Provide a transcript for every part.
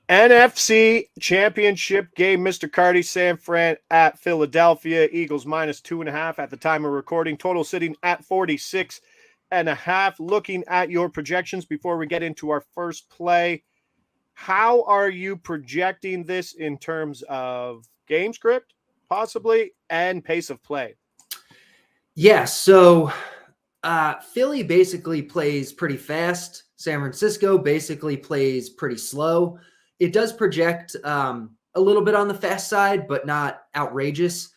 NFC Championship game, Mr. Cardi, San Fran at Philadelphia. Eagles -2.5 at the time of recording. Total sitting at 46.5. Looking at your projections before we get into our first play, how are you projecting this in terms of game script, possibly, and pace of play? Yeah, so Philly basically plays pretty fast. San Francisco basically plays pretty slow. It does project a little bit on the fast side, but not outrageous.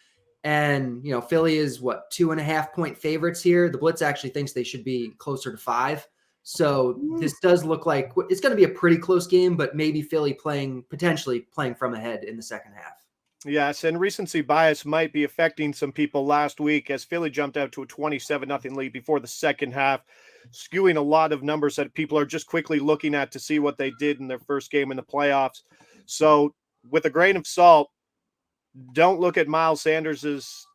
And, Philly is 2.5 point favorites here. The Blitz actually thinks they should be closer to 5. So this does look like it's going to be a pretty close game, but maybe Philly potentially playing from ahead in the second half. Yes, and recency bias might be affecting some people last week as Philly jumped out to a 27-0 lead before the second half, skewing a lot of numbers that people are just quickly looking at to see what they did in their first game in the playoffs. So, with a grain of salt, don't look at Miles Sanders'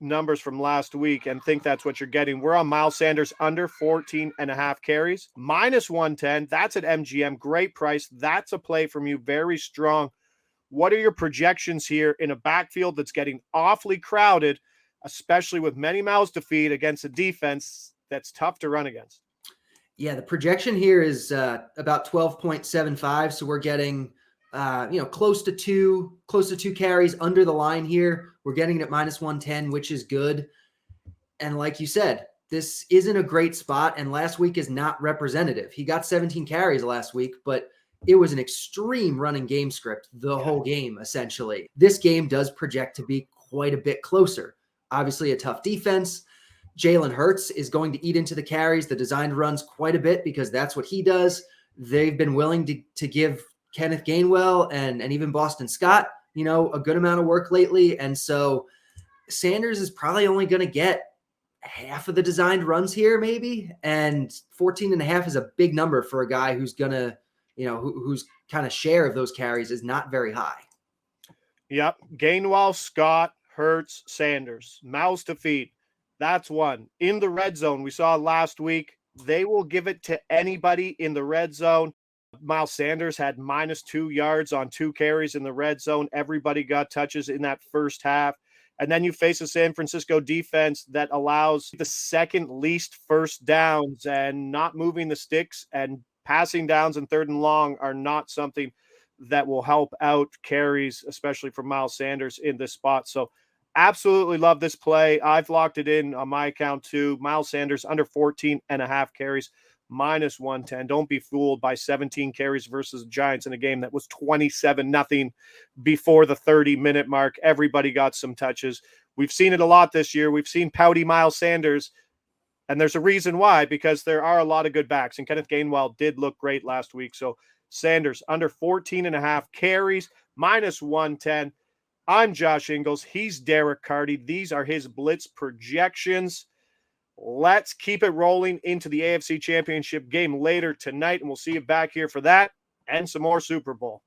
numbers from last week and think that's what you're getting. We're on Miles Sanders under 14.5 carries, -110. That's at MGM. Great price. That's a play from you. Very strong. What are your projections here in a backfield that's getting awfully crowded, especially with many mouths to feed against a defense that's tough to run against? Yeah, the projection here is about 12.75. So we're getting, close to two carries under the line here. We're getting it at -110, which is good. And like you said, this isn't a great spot. And last week is not representative. He got 17 carries last week, but it was an extreme running game script the whole game, essentially. This game does project to be quite a bit closer. Obviously, a tough defense. Jalen Hurts is going to eat into the carries, the designed runs quite a bit because that's what he does. They've been willing to give Kenneth Gainwell and even Boston Scott, a good amount of work lately. And so Sanders is probably only going to get half of the designed runs here, maybe. And 14.5 is a big number for a guy who's going to, whose kind of share of those carries is not very high. Yep. Gainwell, Scott, Hurts, Sanders. Mouths to feed. That's one. In the red zone, we saw last week, they will give it to anybody in the red zone. Miles Sanders had -2 yards on 2 carries in the red zone. Everybody got touches in that first half. And then you face a San Francisco defense that allows the second least first downs, and not moving the sticks and passing downs and 3rd and long are not something that will help out carries, especially for Miles Sanders in this spot. So absolutely love this play. I've locked it in on my account too. Miles Sanders under 14.5 carries, -110. Don't be fooled by 17 carries versus Giants in a game that was 27-0 before the 30-minute mark. Everybody got some touches. We've seen it a lot this year. We've seen pouty Miles Sanders, and there's a reason why, because there are a lot of good backs, and Kenneth Gainwell did look great last week. So Sanders under 14.5 carries, -110. I'm Josh Ingles. He's Derek Carty. These are his Blitz projections. Let's keep it rolling into the AFC Championship game later tonight, and we'll see you back here for that and some more Super Bowl.